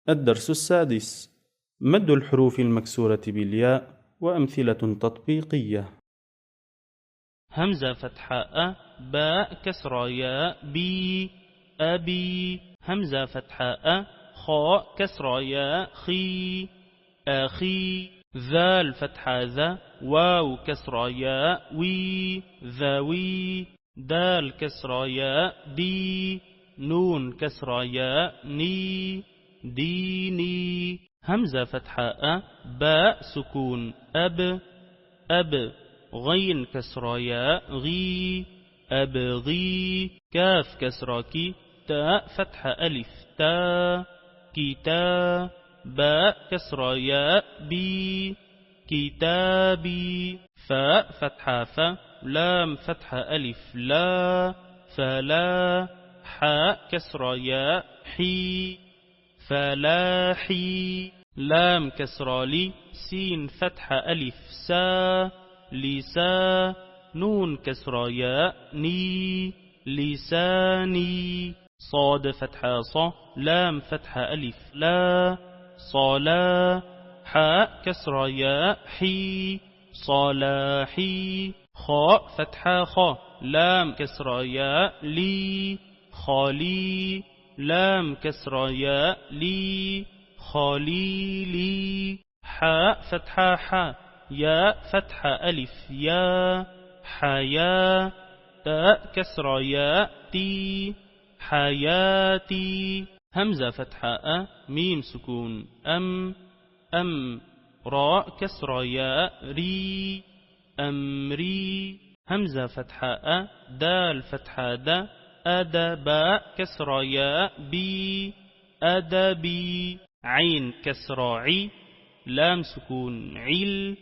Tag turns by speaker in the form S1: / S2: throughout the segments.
S1: الدرس السادس: مد الحروف المكسورة بالياء وأمثلة تطبيقية.
S2: همزة فتحة أ، باء كسرة ياء، بي أبي. همزة فتحة أ، خاء كسرة ياء، خي أخي. ذال فتحة ذا، واو كسرة ياء، وي ذوي. دال كسرة ياء، دي. نون كسرة ياء، ني ديني. همزة فتحة أ، باء سكون أب أب. غين كسرة ياء، غي أبغي. كاف كسرة كي، تاء فتحة ألف تا كتا. باء كسرة ياء، بي كتابي. فاء فتحة ف، لام فتحة ألف لا فلا. حاء كسرة ياء، حي فلاحي. لام كسرة لي، سين فتحة ألف سا لسا. نون كسرة ياء، ني لساني. صاد فتحة ص، لام فتحة ألف لا صلا. حاء كسرة ياء، حي صلاحي. خاء فتحة خ، لام كسرة ياء، لي خالي. لام كسرة ياء، لي خليلي. حاء فتحة ح، ياء فتحة ألف يا حيا. تاء كسرة ياء، تي حياتي. همزة فتحة أ، ميم سكون أم. راء كسرة ياء، ري أمري. همزة فتحة أ، دال فتحة د، أدباء كسرة ياء، بي أدبي. عين كسرة عي، لام سكون عل.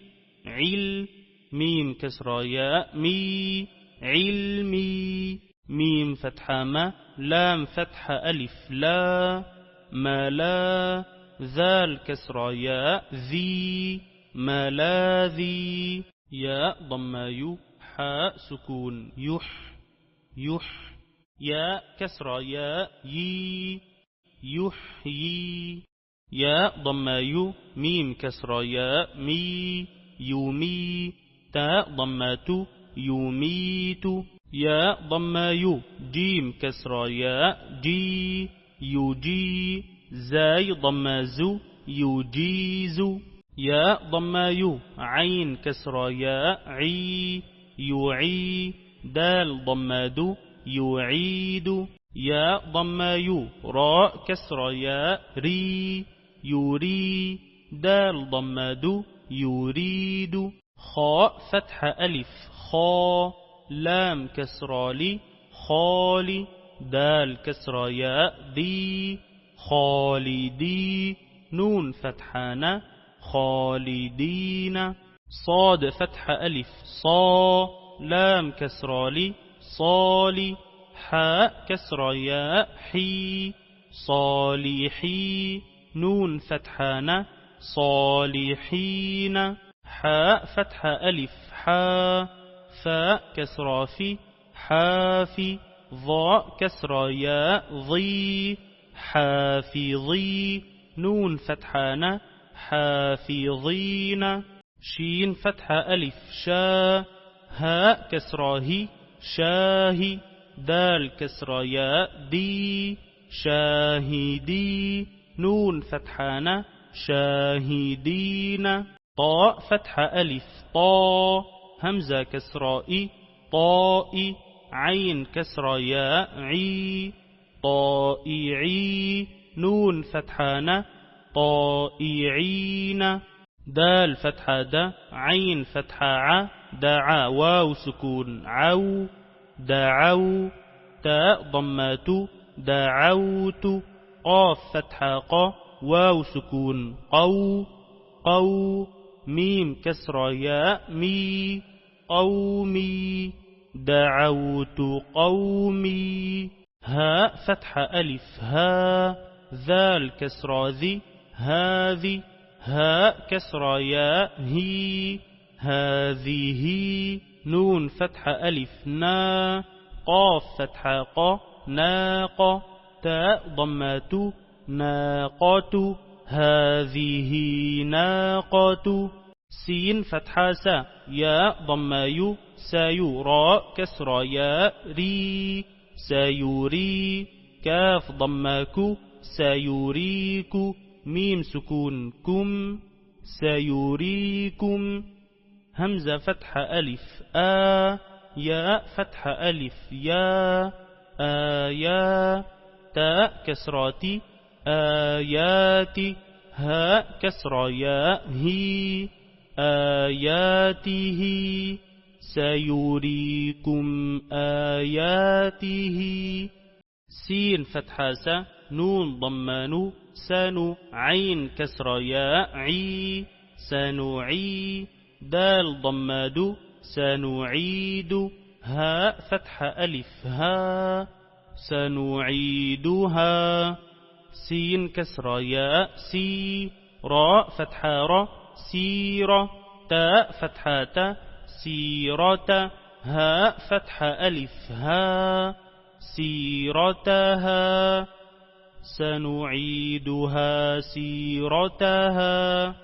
S2: ميم كسرة ياء، مي علمي. ميم فتحة ما، لام فتحة ألف لا ملا. ذال كسرة ياء، ذي ملاذي. ياء ضمة يو، حاء سكون يح. ياء كسرة ياء، يحيي. ياء ضمة يو، ميم كسرة ياء، مي يمي. تاء ضمة يميت. ياء ضمة يو، جيم كسرة ياء، جي يجي. زاي ضمة زو، يجيز. ياء ضمة يو، عين كسرة ياء، عي يعي. دال ضمة دو، يعيد. ياء ضمة يو، راء كسرة ياء، ري يري. دال ضمة دو، يريد. خاء فتحة ألف خا، لام كسرة لي خالي. دال كسرة ياء، دي خالدي. نون فتحة خالدين. صاد فتحة ألف صا، لام كسرة لي صالي. حاء كسرة ياء، حي صالحي. نون فتحة صالحين. حاء فتحة ألف حا، فاء كسرة في حافي. ضاء كسرة ياء، ضي حافظي. نون فتحة حافظين. شين فتحة ألف شا، هاء كسرة هي شاهي. دال كسرة ياء، دي شاهدي. نون فتحة شاهدين. طاء فتحة ألف طا، همزة كسرة إي طائي. عين كسرة ياء، عي طائعي. نون فتحة طائعين. دال فتحة د، عين فتحة ع، دعا. واو سكون عو دعو. تاء ضمات دعوت. قاف فتحة ق، واو سكون قو. ميم كسرة ياء، مي قومي. دعوت قومي. هاء فتحة ألف ها، ذال كسرة ذي هذي. هاء كسرة ياء، هي هذه. نون فتحة ألف نا، قاف فتحة ق ناق. تاء ضمات ناقة هذه ناقة سين فتحة سا يا ضمة يو سايو راء كسرة يا ري سيوري كاف ضمة سيوريك ميم سكون كم سيوريكم همزة فتحة ألف يا فتحة ألف يا آيا تاء كسراتي آياتي هاء كسرة يا هي آياته سيريكم آياته سين فتحة سا نون ضمان سانو عين كسرة يا عي سنعي دال ضماد سنعيد هاء فتحة ألف ها سنعيدها سين كسرة يا سي راء فتحة را سيرة تاء فتحة تا سيرة هاء فتحة ألف ها سيرتها سنعيدها سيرتها